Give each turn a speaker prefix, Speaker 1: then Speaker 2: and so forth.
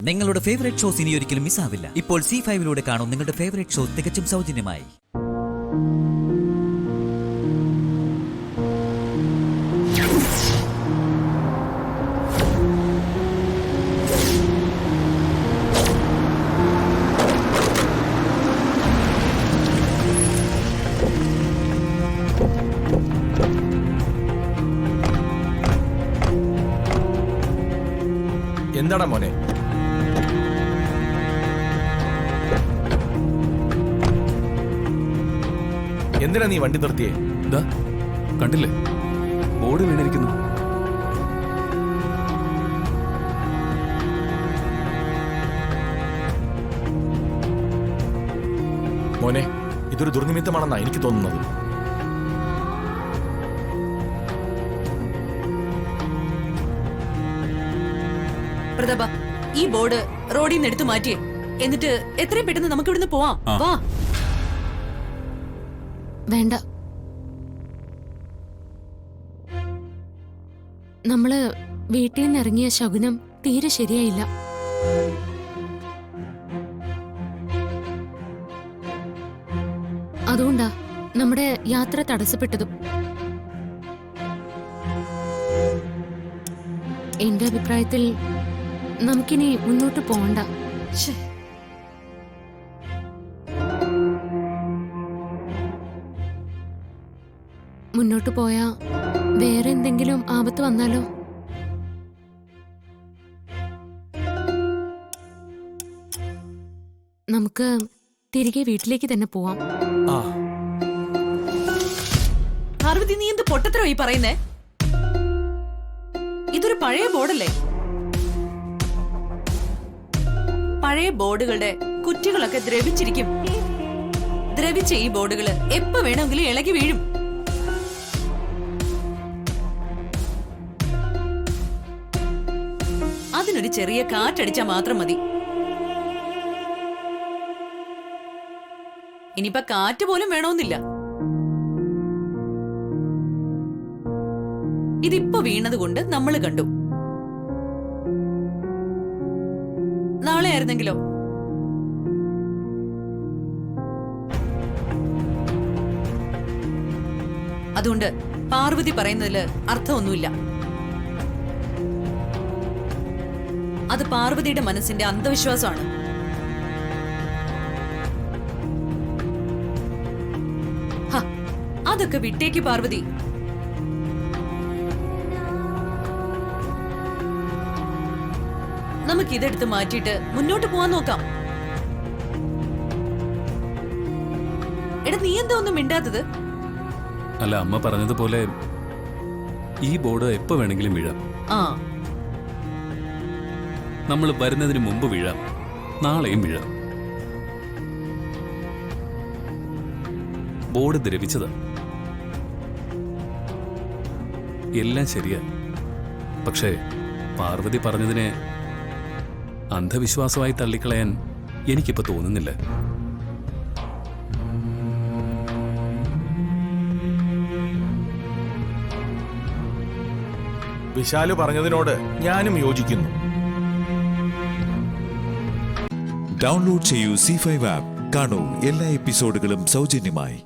Speaker 1: നിങ്ങളുടെ favourite shows ഇനി ഒരിക്കലും മിസ്സാവില്ല. ഇപ്പോൾ C5 കാണും നിങ്ങളുടെ ഫേവറേറ്റ് ഷോ തികച്ചും സൗജന്യമായി.
Speaker 2: എന്താടാ മോനെ? എന്തിനാ നീ വണ്ടി നിർത്തിയേ?
Speaker 3: കണ്ടില്ലേ, ബോർഡ് വീണിരിക്കുന്നു.
Speaker 2: മോനെ, ഇതൊരു ദുർനിമിത്തമാണെന്നാ എനിക്ക് തോന്നുന്നത്.
Speaker 4: പ്രതാപ, ഈ ബോർഡ് റോഡിൽ നിന്ന് എടുത്തു മാറ്റിയേ. എന്നിട്ട് എത്രയും പെട്ടെന്ന് നമുക്ക് ഇവിടുന്ന് പോവാം. വാ.
Speaker 5: വേണ്ട, നമ്മള് വീട്ടിൽ നിന്ന് ഇറങ്ങിയ ശകുനം തീരെ ശരിയായില്ല. അതുകൊണ്ടാ നമ്മുടെ യാത്ര തടസ്സപ്പെട്ടതും. എന്റെ അഭിപ്രായത്തിൽ നമുക്കിനി മുന്നോട്ട് പോകണ്ട. മുന്നോട്ട് പോയാ വേറെ എന്തെങ്കിലും ആപത്ത് വന്നാലോ? നമുക്ക് തിരികെ വീട്ടിലേക്ക് തന്നെ പോവാം.
Speaker 4: പാർവതി, നീ എന്ത് പൊട്ടത്തരോ ഈ പറയുന്നേ? ഇതൊരു പഴയ ബോർഡല്ലേ? പഴയ ബോർഡുകളുടെ കുറ്റികളൊക്കെ ദ്രവിച്ചിരിക്കും. ദ്രവിച്ച ഈ ബോർഡുകള് എപ്പോ വേണമെങ്കിലും ഇളകി വീഴും. അതിനൊരു ചെറിയ കാറ്റടിച്ചാ മാത്രം മതി. ഇനിയിപ്പൊ കാറ്റ് പോലും വേണമെന്നില്ല. ഇതിപ്പോ വീണത് കൊണ്ട് നമ്മൾ കണ്ടു. നാളെ ആയിരുന്നെങ്കിലോ? അതുകൊണ്ട് പാർവതി പറയുന്നതില് അർത്ഥമൊന്നുമില്ല. അത് പാർവതിയുടെ മനസ്സിന്റെ അന്ധവിശ്വാസമാണ്. അതൊക്കെ വിട്ടേക്ക് പാർവതി. നമുക്ക് ഇതെടുത്ത് മാറ്റിയിട്ട് മുന്നോട്ട് പോവാൻ നോക്കാം. എടാ, നീ എന്താ ഒന്നും മിണ്ടാത്തത്?
Speaker 3: അല്ല, അമ്മ പറഞ്ഞതുപോലെ ഈ ബോർഡ് എപ്പോ വേണമെങ്കിലും വീഴാം. നമ്മൾ വരുന്നതിന് മുമ്പ് വീഴാം, നാളെയും വീഴാം. ബോർഡ് ദ്രവിച്ചതാ, എല്ലാം ശരിയാ. പക്ഷേ പാർവതി പറഞ്ഞതിനെ അന്ധവിശ്വാസമായി തള്ളിക്കളയാൻ എനിക്കിപ്പോ തോന്നുന്നില്ല.
Speaker 2: വിശാല് പറഞ്ഞതിനോട് ഞാനും യോജിക്കുന്നു.
Speaker 6: ഡൗൺലോഡ് ചെയ്യൂ C5 ആപ്പ്. കാണൂ എല്ലാ എപ്പിസോഡുകളും സൗജന്യമായി.